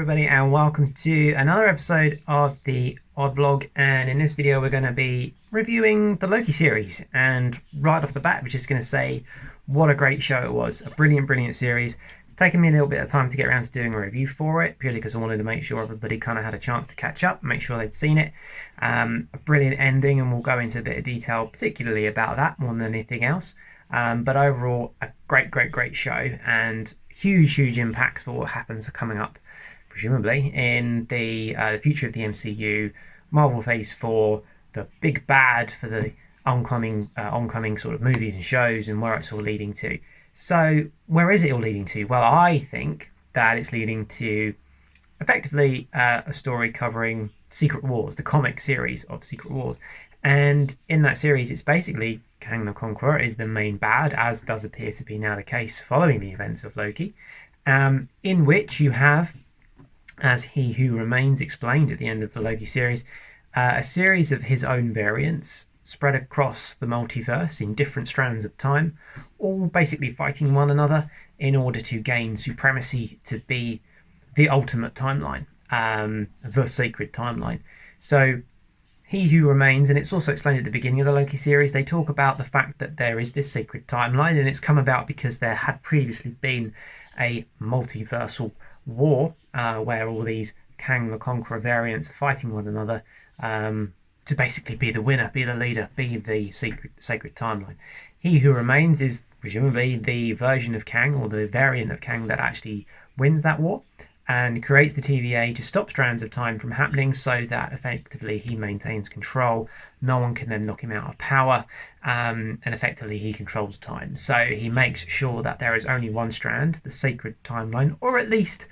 everybody, and welcome to another episode of the Odd Vlog. And in this video we're going to be reviewing the Loki series, and right off the bat we're just going to say what a great show it was. A brilliant series. It's taken me a little bit of time to get around to doing a review for it, purely because I wanted to make sure everybody kind of had a chance to catch up, make sure they'd seen it. A brilliant ending, and we'll go into a bit of detail particularly about that more than anything else. But overall, a great show, and huge impacts for what happens coming up, presumably, in the future of the MCU, Marvel Phase 4, the big bad for the oncoming sort of movies and shows, and where it's all leading to. So, where is it all leading to? Well, I think that it's leading to, effectively, a story covering Secret Wars, the comic series of Secret Wars. And in that series, it's basically Kang the Conqueror is the main bad, as does appear to be now the case following the events of Loki, in which you have, as He Who Remains explained at the end of the Loki series, a series of his own variants spread across the multiverse in different strands of time, all basically fighting one another in order to gain supremacy to be the ultimate timeline, the sacred timeline. So He Who Remains, and it's also explained at the beginning of the Loki series, they talk about the fact that there is this sacred timeline, and it's come about because there had previously been a multiversal war where all these Kang the Conqueror variants are fighting one another to basically be the winner, be the leader, be the sacred timeline. He Who Remains is presumably the version of Kang, or the variant of Kang, that actually wins that war and creates the TVA to stop strands of time from happening, so that effectively he maintains control. No one can then knock him out of power, and effectively he controls time. So he makes sure that there is only one strand, the sacred timeline, or at least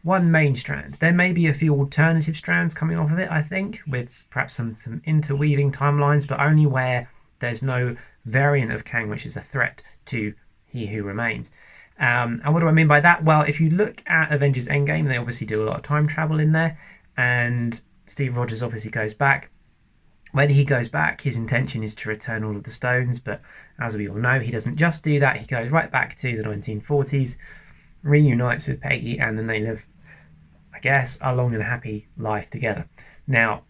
one main strand. There may be a few alternative strands coming off of it, I think, with perhaps some interweaving timelines, but only where there's no variant of Kang which is a threat to He Who Remains. And what do I mean by that? Well, if you look at Avengers Endgame, they obviously do a lot of time travel in there, and Steve Rogers obviously goes back. When he goes back, his intention is to return all of the stones, but as we all know, he doesn't just do that. He goes right back to the 1940s, reunites with Peggy, and then they live, I guess, a long and happy life together. Now,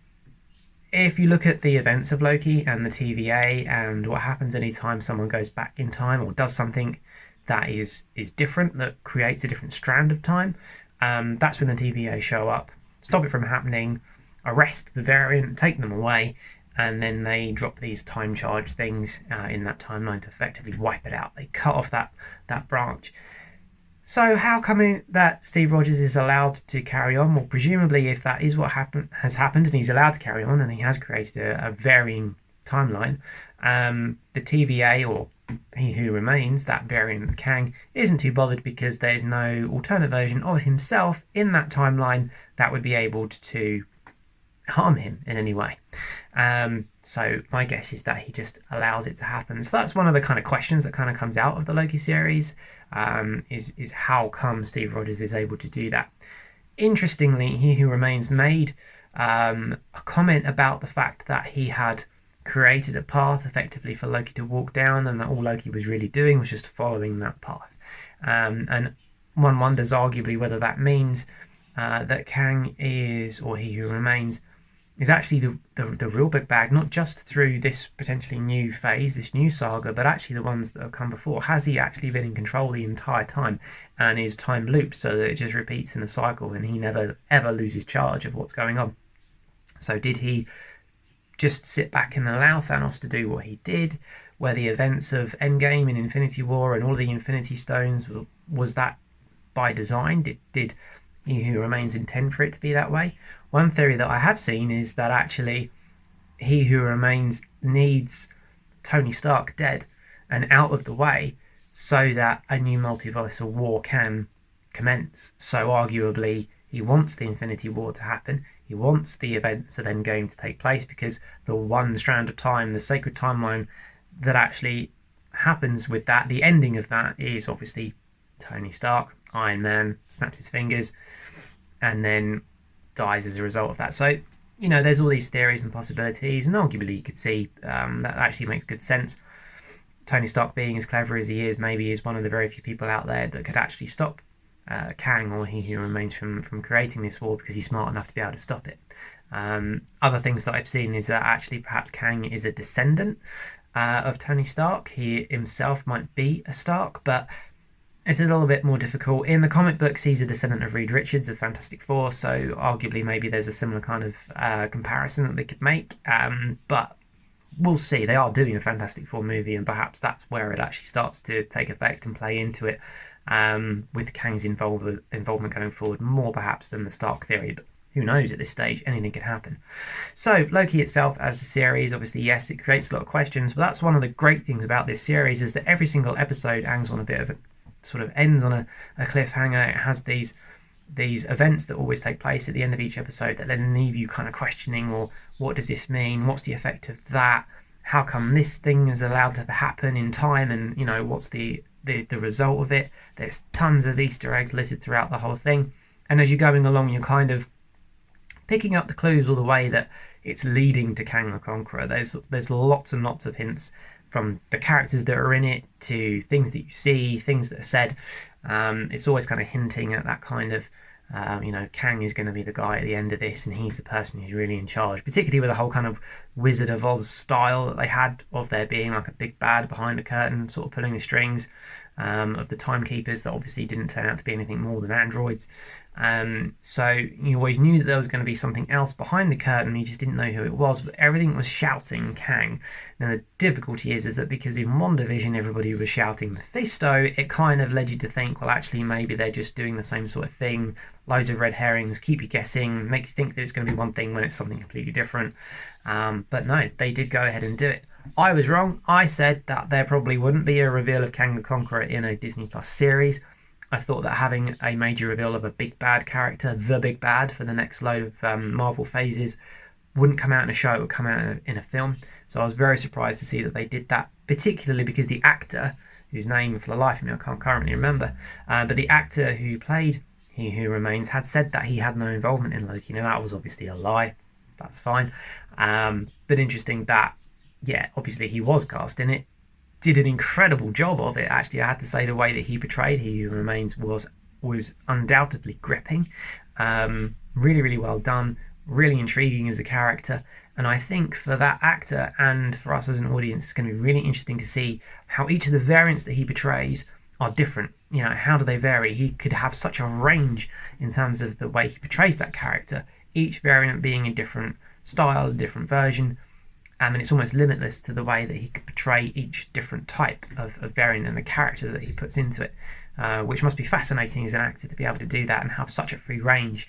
if you look at the events of Loki and the TVA and what happens anytime someone goes back in time or does something that is different, that creates a different strand of time, that's when the TVA show up, stop it from happening, arrest the variant, take them away, and then they drop these time charge things in that timeline to effectively wipe it out. They cut off that branch. So how come that Steve Rogers is allowed to carry on? Well, presumably if that is what has happened and he's allowed to carry on and he has created a varying timeline, the TVA, or He Who Remains, that variant of Kang, isn't too bothered because there's no alternate version of himself in that timeline that would be able to harm him in any way. So my guess is that he just allows it to happen. So that's one of the kind of questions that kind of comes out of the Loki series, is how come Steve Rogers is able to do that. Interestingly, He Who Remains made a comment about the fact that he had created a path effectively for Loki to walk down, and that all Loki was really doing was just following that path. And one wonders arguably whether that means that Kang is, or He Who Remains, is actually the real big bag, not just through this potentially new phase, this new saga, but actually the ones that have come before. Has he actually been in control the entire time, and is time looped so that it just repeats in a cycle and he never ever loses charge of what's going on? So did he just sit back and allow Thanos to do what he did, where the events of Endgame and Infinity War and all the Infinity Stones, was that by design? Did He Who Remains intend for it to be that way? One theory that I have seen is that actually He Who Remains needs Tony Stark dead and out of the way so that a new multiversal war can commence. So arguably he wants the Infinity War to happen. He wants the events of Endgame to take place because the one strand of time, the sacred timeline that actually happens with that, the ending of that, is obviously Tony Stark, Iron Man, snaps his fingers and then dies as a result of that. So, you know, there's all these theories and possibilities, and arguably you could see that actually makes good sense. Tony Stark, being as clever as he is, maybe is one of the very few people out there that could actually stop Kang, or He Who Remains, from creating this war, because he's smart enough to be able to stop it. Other things that I've seen is that actually perhaps Kang is a descendant of Tony Stark. He himself might be a Stark, but it's a little bit more difficult. In the comic books, he's a descendant of Reed Richards of Fantastic Four, so arguably maybe there's a similar kind of comparison that they could make. But we'll see. They are doing a Fantastic Four movie, and perhaps that's where it actually starts to take effect and play into it, with Kang's involvement going forward, more perhaps than the Stark theory. But who knows at this stage? Anything could happen. So Loki itself as the series, obviously, yes, it creates a lot of questions, but that's one of the great things about this series, is that every single episode hangs on a bit of a sort of ends on a cliffhanger. It has these events that always take place at the end of each episode that then leave you kind of questioning, well, what does this mean? What's the effect of that? How come this thing is allowed to happen in time? And, what's the result of it? There's tons of Easter eggs listed throughout the whole thing. And as you're going along, you're kind of picking up the clues all the way that it's leading to Kang the Conqueror. There's lots and lots of hints from the characters that are in it to things that you see, things that are said. It's always kind of hinting at that kind of, Kang is going to be the guy at the end of this, and he's the person who's really in charge, particularly with the whole kind of Wizard of Oz style that they had of there being like a big bad behind the curtain, sort of pulling the strings, of the timekeepers that obviously didn't turn out to be anything more than androids. So you always knew that there was going to be something else behind the curtain, you just didn't know who it was, but everything was shouting Kang. Now the difficulty is that because in WandaVision everybody was shouting Mephisto, it kind of led you to think, well, actually maybe they're just doing the same sort of thing, loads of red herrings, keep you guessing, make you think that it's going to be one thing when it's something completely different. But no, they did go ahead and do it. I was wrong. I said that there probably wouldn't be a reveal of Kang the Conqueror in a Disney Plus series. I thought that having a major reveal of a big bad character, the big bad for the next load of Marvel phases, wouldn't come out in a show, it would come out in a film. So I was very surprised to see that they did that, particularly because the actor, whose name for the life of me I can't currently remember, but the actor who played He Who Remains had said that he had no involvement in Loki. Now that was obviously a lie, that's fine. But interesting that, yeah, obviously he was cast in it, did an incredible job of it. Actually, I had to say the way that he portrayed He Who Remains was undoubtedly gripping. Really, really well done. Really intriguing as a character. And I think for that actor and for us as an audience, it's going to be really interesting to see how each of the variants that he portrays are different. How do they vary? He could have such a range in terms of the way he portrays that character, each variant being a different style, a different version. And it's almost limitless to the way that he could portray each different type of variant and the character that he puts into it, which must be fascinating as an actor to be able to do that and have such a free range,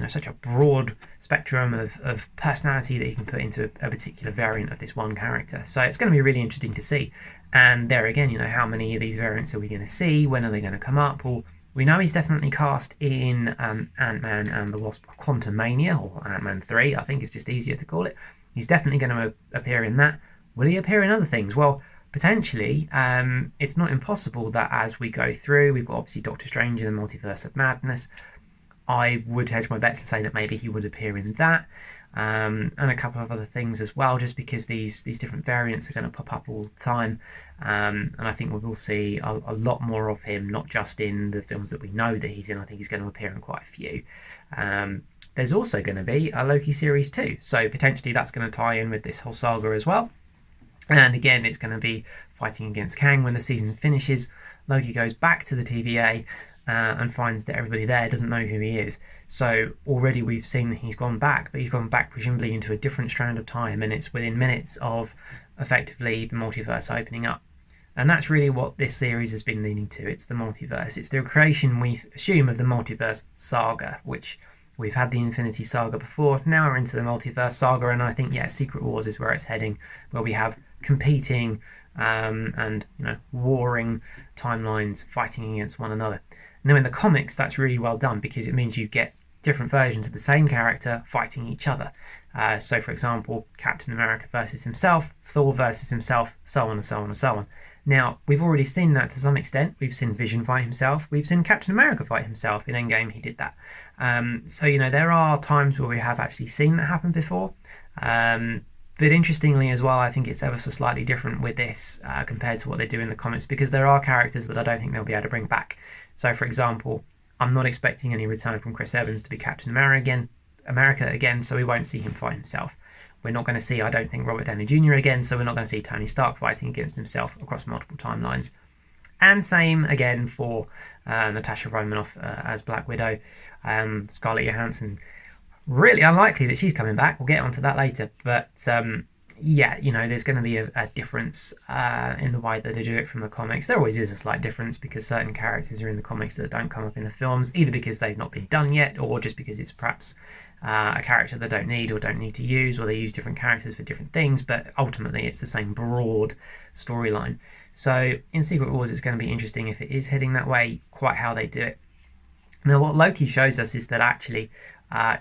such a broad spectrum of personality that he can put into a particular variant of this one character. So it's going to be really interesting to see. And there again, how many of these variants are we going to see? When are they going to come up? Well, we know he's definitely cast in Ant-Man and the Wasp Quantumania, or Ant-Man 3, I think it's just easier to call it. He's definitely going to appear in that. Will he appear in other things? Well, potentially. It's not impossible that as we go through, we've got obviously Doctor Strange in the Multiverse of Madness. I would hedge my bets and say that maybe he would appear in that. And a couple of other things as well, just because these different variants are going to pop up all the time. And I think we will see a lot more of him, not just in the films that we know that he's in. I think he's going to appear in quite a few. There's also going to be a Loki series 2, so potentially that's going to tie in with this whole saga as well. And again, it's going to be fighting against Kang when the season finishes. Loki goes back to the TVA and finds that everybody there doesn't know who he is. So already we've seen that he's gone back, but he's gone back presumably into a different strand of time, and it's within minutes of effectively the multiverse opening up. And that's really what this series has been leaning to. It's the multiverse. It's the creation, we assume, of the multiverse saga, which we've had the Infinity Saga before. Now we're into the Multiverse Saga, and I think, Secret Wars is where it's heading, where we have competing and warring timelines fighting against one another. Now in the comics, that's really well done because it means you get different versions of the same character fighting each other. So, for example, Captain America versus himself, Thor versus himself, so on and so on and so on. Now, we've already seen that to some extent. We've seen Vision fight himself. We've seen Captain America fight himself. In Endgame, he did that. So, there are times where we have actually seen that happen before. But interestingly as well, I think it's ever so slightly different with this compared to what they do in the comics, because there are characters that I don't think they'll be able to bring back. So, for example, I'm not expecting any return from Chris Evans to be Captain America again, so we won't see him fight himself. We're not going to see, I don't think, Robert Downey Jr. again, so we're not going to see Tony Stark fighting against himself across multiple timelines. And same again for Natasha Romanoff as Black Widow. Scarlett Johansson, really unlikely that she's coming back. We'll get onto that later. But yeah, there's going to be a difference in the way that they do it from the comics. There always is a slight difference because certain characters are in the comics that don't come up in the films, either because they've not been done yet or just because it's perhaps a character they don't need to use, or they use different characters for different things, but ultimately it's the same broad storyline. So in Secret Wars, it's going to be interesting if it is heading that way, quite how they do it. Now, what Loki shows us is that actually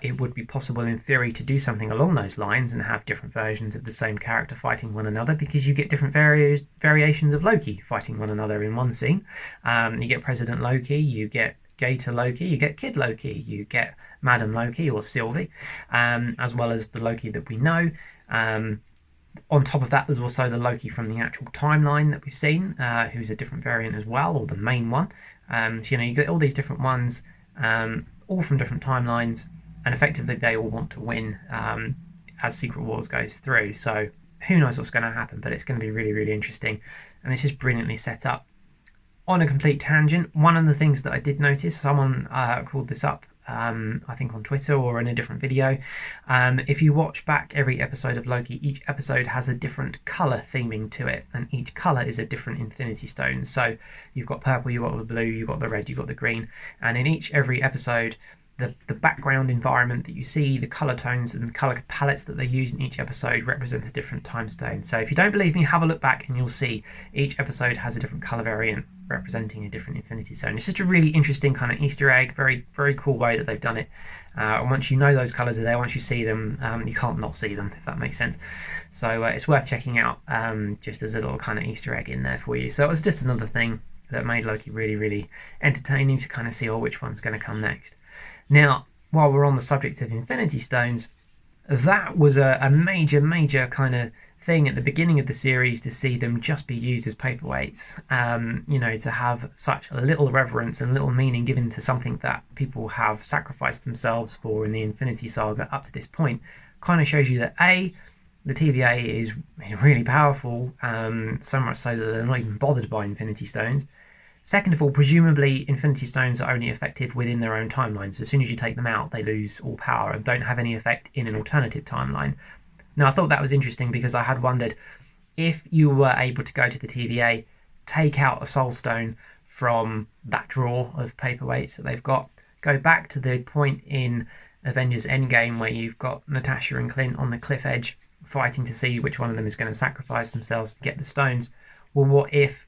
it would be possible in theory to do something along those lines and have different versions of the same character fighting one another, because you get different variations of Loki fighting one another in one scene. You get President Loki, you get Gator Loki, you get Kid Loki, you get Madam Loki or Sylvie, as well as the Loki that we know. On top of that, there's also the Loki from the actual timeline that we've seen, who's a different variant as well, or the main one. So, you get all these different ones, all from different timelines, and effectively they all want to win as Secret Wars goes through. So who knows what's going to happen, but it's going to be really, really interesting. And it's just brilliantly set up. On a complete tangent, one of the things that I did notice, someone called this up, I think on Twitter or in a different video. If you watch back every episode of Loki, each episode has a different colour theming to it, and each colour is a different Infinity Stone. So you've got purple, you've got the blue, you've got the red, you've got the green, and in every episode, the background environment that you see, the colour tones and the colour palettes that they use in each episode represent a different time stone. So if you don't believe me, have a look back and you'll see each episode has a different colour variant representing a different Infinity Stone. It's such a really interesting kind of Easter egg, very, very cool way that they've done it. And once you know those colours are there, once you see them, you can't not see them, if that makes sense. So it's worth checking out, just as a little kind of Easter egg in there for you. So it was just another thing that made Loki really, really entertaining to kind of see which one's going to come next. Now, while we're on the subject of Infinity Stones, that was a major, major kind of thing at the beginning of the series to see them just be used as paperweights. To have such a little reverence and little meaning given to something that people have sacrificed themselves for in the Infinity Saga up to this point, kind of shows you that the TVA is really powerful, so much so that they're not even bothered by Infinity Stones. Second of all, presumably Infinity Stones are only effective within their own timeline, so as soon as you take them out, they lose all power and don't have any effect in an alternative timeline. Now, I thought that was interesting because I had wondered if you were able to go to the TVA, take out a Soul Stone from that drawer of paperweights that they've got, go back to the point in Avengers Endgame where you've got Natasha and Clint on the cliff edge fighting to see which one of them is going to sacrifice themselves to get the stones. Well, what if,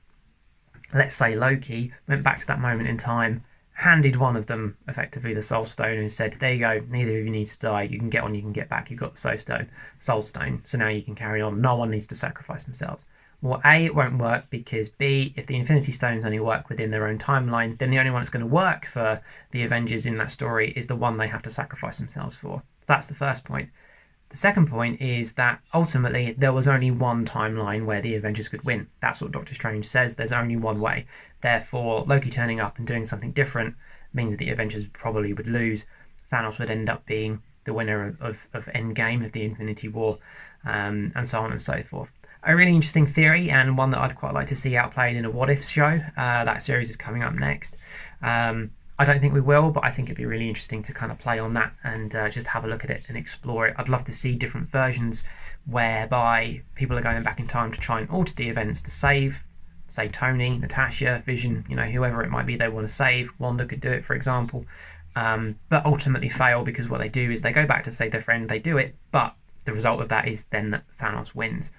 let's say, Loki went back to that moment in time, handed one of them effectively the Soul Stone and said, there you go, neither of you needs to die, you can get on, you can get back, you've got the Soul Stone, so now you can carry on, no one needs to sacrifice themselves. Well, A, it won't work because B, if the Infinity Stones only work within their own timeline, then the only one that's going to work for the Avengers in that story is the one they have to sacrifice themselves for. So that's the first point. The second point is that ultimately there was only one timeline where the Avengers could win. That's what Doctor Strange says. There's only one way. Therefore, Loki turning up and doing something different means that the Avengers probably would lose. Thanos would end up being the winner of Endgame, of the Infinity War, and so on and so forth. A really interesting theory, and one that I'd quite like to see outplayed in a What If show. That series is coming up next. I don't think we will, but I think it'd be really interesting to kind of play on that and just have a look at it and explore it. I'd love to see different versions whereby people are going back in time to try and alter the events to save, say, Tony, Natasha, Vision, whoever it might be they want to save. Wanda could do it, for example, but ultimately fail because what they do is they go back to save their friend, they do it, but the result of that is then that Thanos wins.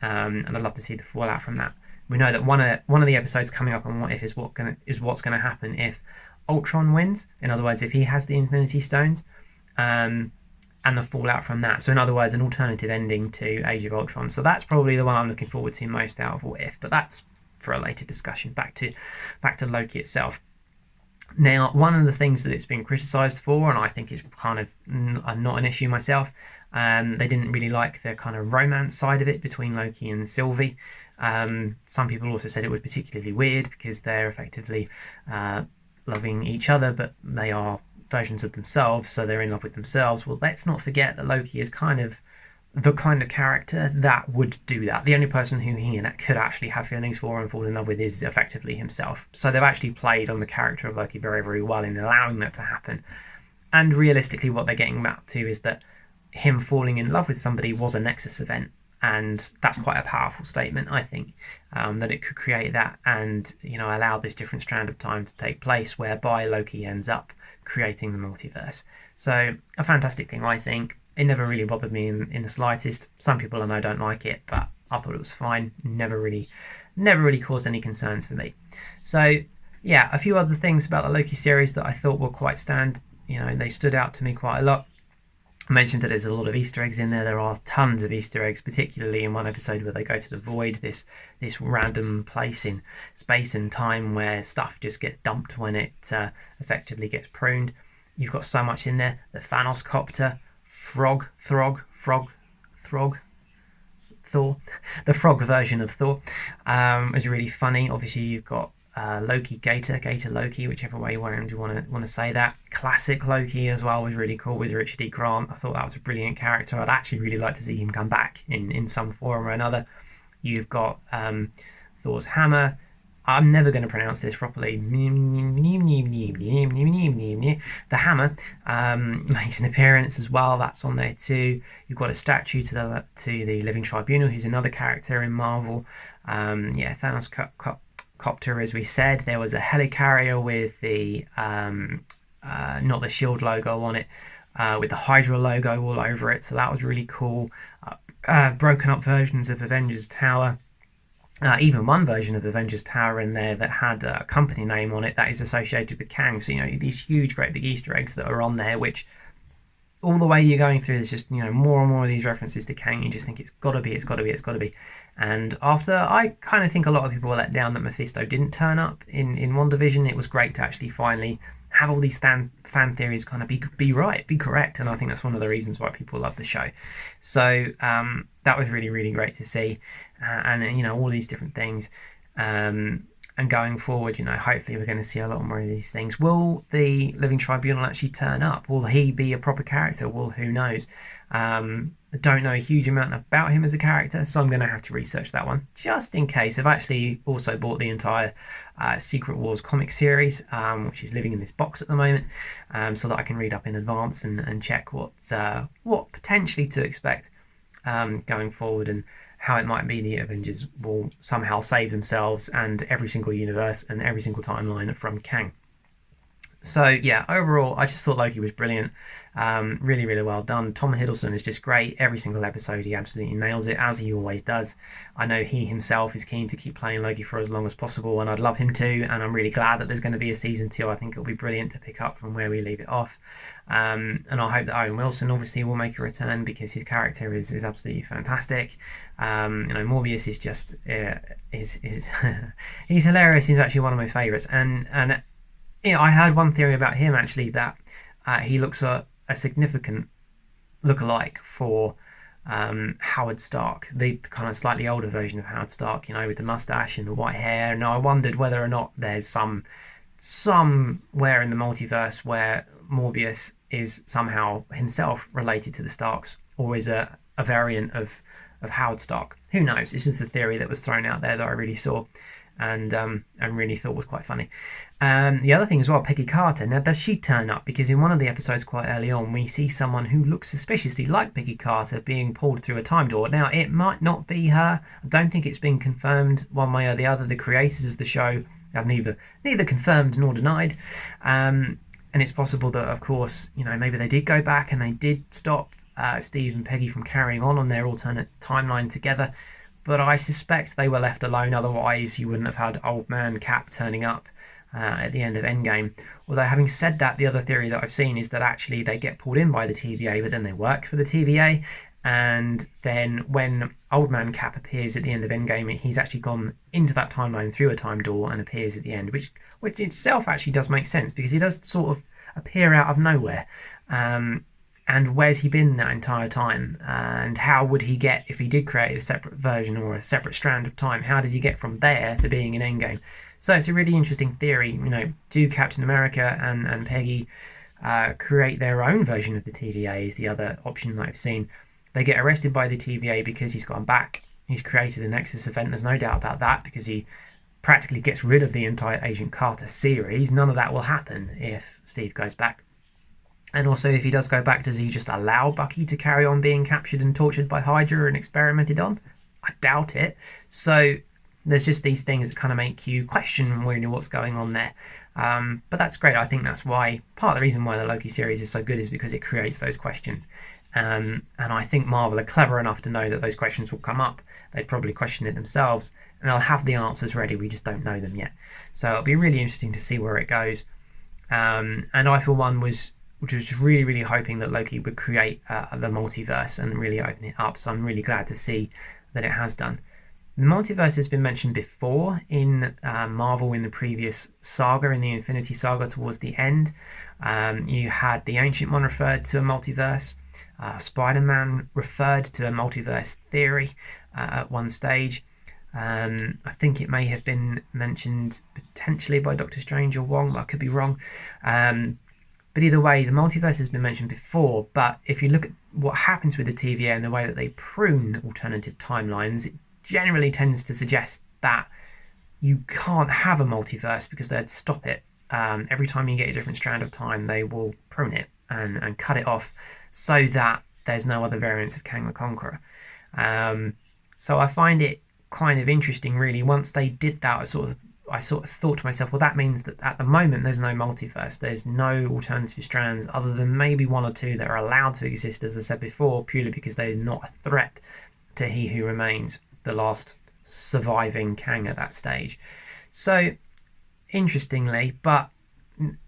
And I'd love to see the fallout from that. We know that one of the episodes coming up on What If is what's going to happen if Ultron wins. In other words, if he has the Infinity Stones, and the fallout from that. So in other words, an alternative ending to Age of Ultron. So that's probably the one I'm looking forward to most out of What If, but that's for a later discussion. Back to Loki itself. Now, one of the things that it's been criticised for, and I think is kind of not an issue myself, they didn't really like the kind of romance side of it between Loki and Sylvie. Some people also said it was particularly weird because they're effectively loving each other, but they are versions of themselves, so they're in love with themselves. Well, let's not forget that Loki is kind of the kind of character that would do that. The only person who he could actually have feelings for and fall in love with is effectively himself. So they've actually played on the character of Loki very, very well in allowing that to happen. And realistically, what they're getting back to is that him falling in love with somebody was a Nexus event. And that's quite a powerful statement, I think, that it could create that and, allow this different strand of time to take place whereby Loki ends up creating the multiverse. So a fantastic thing, I think. It never really bothered me in the slightest. Some people I know don't like it, but I thought it was fine. Never really caused any concerns for me. So yeah, a few other things about the Loki series that I thought were quite they stood out to me quite a lot. I mentioned that there's a lot of Easter eggs in there. There are tons of Easter eggs, particularly in one episode where they go to the Void, this random place in space and time where stuff just gets dumped when it effectively gets pruned. You've got so much in there. The Thanos copter, Thor. The frog version of Thor is really funny. Obviously, you've got Loki, Gator Loki, whichever way you want to say that. Classic Loki as well was really cool with Richard E. Grant. I thought that was a brilliant character. I'd actually really like to see him come back in some form or another. You've got Thor's hammer. I'm never going to pronounce this properly. The hammer makes an appearance as well. That's on there too. You've got a statue to the Living Tribunal, who's another character in Marvel. Thanos copter, as we said. There was a helicarrier with the not the Shield logo on it, with the Hydra logo all over it. So that was really cool. Broken up versions of Avengers Tower. Even one version of Avengers Tower in there that had a company name on it that is associated with Kang. So, these huge, great big Easter eggs that are on there, which all the way you're going through, there's just, more and more of these references to Kang. You just think it's got to be. And after, I kind of think a lot of people were let down that Mephisto didn't turn up in WandaVision. It was great to actually finally have all these fan theories kind of be right, be correct. And I think that's one of the reasons why people love the show. So that was really, really great to see. And all these different things. And going forward, hopefully we're going to see a lot more of these things. Will the Living Tribunal actually turn up? Will he be a proper character? Well, who knows? I don't know a huge amount about him as a character, so I'm going to have to research that one just in case. I've actually also bought the entire Secret Wars comic series, which is living in this box at the moment, so that I can read up in advance and check what potentially to expect going forward, and how it might be the Avengers will somehow save themselves and every single universe and every single timeline from Kang. So yeah, overall, I just thought Loki was brilliant. Really, really well done. Tom Hiddleston is just great. Every single episode, he absolutely nails it, as he always does. I know he himself is keen to keep playing Loki for as long as possible, and I'd love him to, and I'm really glad that there's going to be a season 2. I think it'll be brilliant to pick up from where we leave it off. And I hope that Owen Wilson obviously will make a return, because his character is absolutely fantastic. Morbius is just he's hilarious. He's actually one of my favourites, and I heard one theory about him actually, that he looks a significant look-alike for Howard Stark, the kind of slightly older version of Howard Stark, with the mustache and the white hair. And I wondered whether or not there's somewhere in the multiverse where Morbius is somehow himself related to the Starks, or is a variant of Howard Stark. Who knows? This is the theory that was thrown out there that I really saw and really thought was quite funny. The other thing as well, Peggy Carter. Now, does she turn up? Because in one of the episodes quite early on, we see someone who looks suspiciously like Peggy Carter being pulled through a time door. Now, it might not be her. I don't think it's been confirmed one way or the other. The creators of the show have neither confirmed nor denied. And it's possible that, of course, maybe they did go back and they did stop Steve and Peggy from carrying on their alternate timeline together. But I suspect they were left alone. Otherwise, you wouldn't have had Old Man Cap turning up at the end of Endgame. Although, having said that, the other theory that I've seen is that actually they get pulled in by the TVA, but then they work for the TVA. And then when Old Man Cap appears at the end of Endgame, he's actually gone into that timeline through a time door and appears at the end, which itself actually does make sense, because he does sort of appear out of nowhere. And where's he been that entire time? And how would he get, if he did create a separate version or a separate strand of time, how does he get from there to being in Endgame? So it's a really interesting theory. Do Captain America and Peggy create their own version of the TVA is the other option that I've seen. They get arrested by the TVA because he's gone back. He's created a Nexus event. There's no doubt about that, because he practically gets rid of the entire Agent Carter series. None of that will happen if Steve goes back. And also, if he does go back, does he just allow Bucky to carry on being captured and tortured by Hydra and experimented on? I doubt it. So there's just these things that kind of make you question what's going on there. But that's great. I think that's why, part of the reason why the Loki series is so good is because it creates those questions. And I think Marvel are clever enough to know that those questions will come up. They'd probably question it themselves, and they'll have the answers ready. We just don't know them yet. So it'll be really interesting to see where it goes. And I, for one, was just really, really hoping that Loki would create the multiverse and really open it up. So I'm really glad to see that it has done. The multiverse has been mentioned before in Marvel in the previous saga, in the Infinity Saga towards the end. You had the Ancient One referred to a multiverse. Spider-Man referred to a multiverse theory at one stage. I think it may have been mentioned potentially by Doctor Strange or Wong, but I could be wrong. But either way, the multiverse has been mentioned before. But if you look at what happens with the TVA and the way that they prune alternative timelines, it generally tends to suggest that you can't have a multiverse because they'd stop it. Every time you get a different strand of time, they will prune it and cut it off so that there's no other variants of Kang the Conqueror. So I find it kind of interesting, really. Once they did that, I sort of thought to myself, well, that means that at the moment there's no multiverse. There's no alternative strands other than maybe one or two that are allowed to exist, as I said before, purely because they're not a threat to He Who Remains, the last surviving Kang at that stage. So, interestingly, but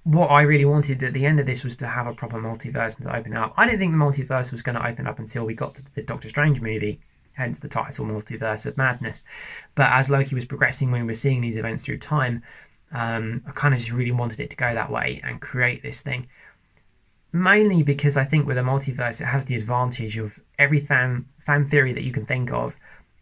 what I really wanted at the end of this was to have a proper multiverse and to open it up. I didn't think the multiverse was going to open up until we got to the Doctor Strange movie, hence the title Multiverse of Madness. But as Loki was progressing, when we were seeing these events through time, I kind of just really wanted it to go that way and create this thing. Mainly because I think with a multiverse, it has the advantage of every fan theory that you can think of,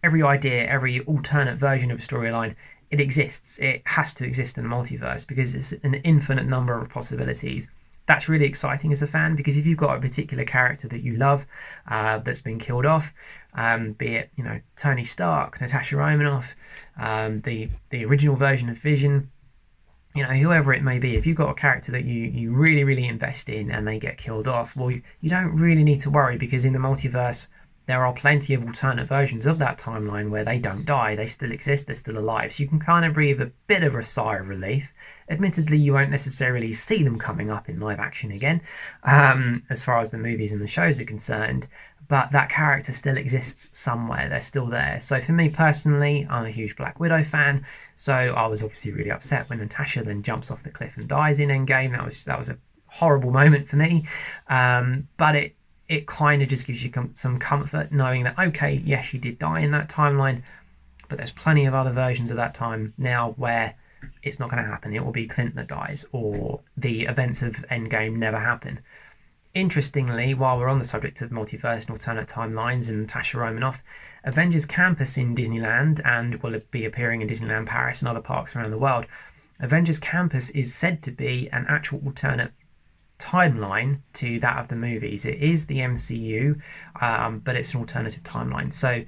every idea, every alternate version of a storyline, it exists. It has to exist in a multiverse because it's an infinite number of possibilities. That's really exciting as a fan, because if you've got a particular character that you love that's been killed off, be it Tony Stark, Natasha Romanoff, the original version of Vision, whoever it may be, if you've got a character that you really, really invest in and they get killed off, well, you don't really need to worry, because in the multiverse there are plenty of alternate versions of that timeline where they don't die, they still exist, they're still alive. So you can kind of breathe a bit of a sigh of relief. Admittedly, you won't necessarily see them coming up in live action again, as far as the movies and the shows are concerned, but that character still exists somewhere, they're still there. So for me personally, I'm a huge Black Widow fan, so I was obviously really upset when Natasha then jumps off the cliff and dies in Endgame. That was a horrible moment for me, but it kind of just gives you some comfort knowing that, okay, yes, she did die in that timeline, but there's plenty of other versions of that time now where it's not going to happen. It will be Clint that dies, or the events of Endgame never happen. Interestingly, while we're on the subject of multiverse and alternate timelines and Natasha Romanoff, Avengers Campus in Disneyland, and will be appearing in Disneyland Paris and other parks around the world, Avengers Campus is said to be an actual alternate timeline to that of the movies. It is the MCU, but it's an alternative timeline. So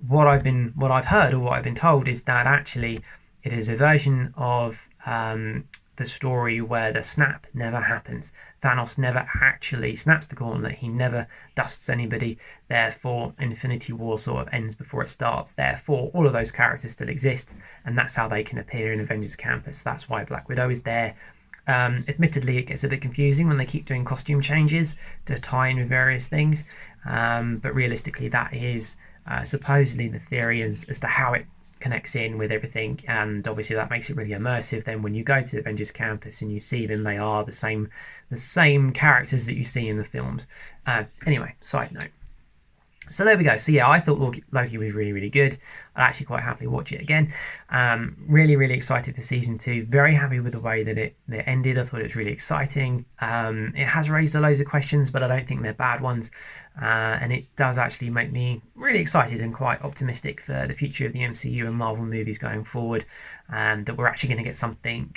what I've heard, or what I've been told, is that actually it is a version of the story where the snap never happens. Thanos never actually snaps the gauntlet. He never dusts anybody. Therefore, Infinity War sort of ends before it starts. Therefore, all of those characters still exist, and that's how they can appear in Avengers Campus. That's why Black Widow is there. Admittedly, it gets a bit confusing when they keep doing costume changes to tie in with various things, but realistically that is supposedly the theory as to how it connects in with everything, and obviously that makes it really immersive. Then when you go to Avengers Campus and you see them, they are the same characters that you see in the films. Anyway, side note. So there we go. So yeah, I thought Loki was really, really good. I'd actually quite happily watch it again. Really, really excited for season 2. Very happy with the way that it ended. I thought it was really exciting. It has raised a loads of questions, but I don't think they're bad ones. And it does actually make me really excited and quite optimistic for the future of the MCU and Marvel movies going forward. And that we're actually going to get something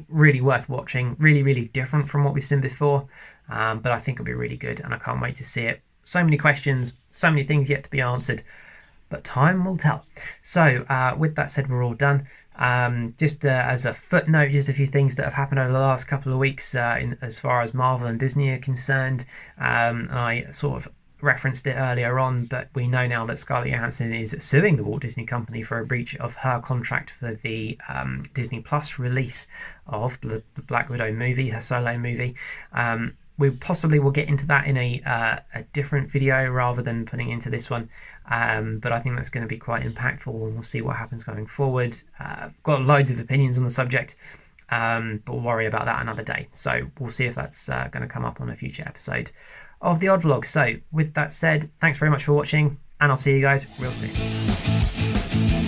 really worth watching, really, really different from what we've seen before. But I think it'll be really good, and I can't wait to see it. So many questions, so many things yet to be answered, but time will tell. So with that said, we're all done. Just as a footnote, just a few things that have happened over the last couple of weeks as far as Marvel and Disney are concerned. I sort of referenced it earlier on, but we know now that Scarlett Johansson is suing the Walt Disney Company for a breach of her contract for the Disney Plus release of the Black Widow movie, her solo movie. We possibly will get into that in a different video rather than putting into this one. But I think that's going to be quite impactful, and we'll see what happens going forward. I've got loads of opinions on the subject, but we'll worry about that another day. So we'll see if that's going to come up on a future episode of the Odd Vlog. So with that said, thanks very much for watching, and I'll see you guys real soon.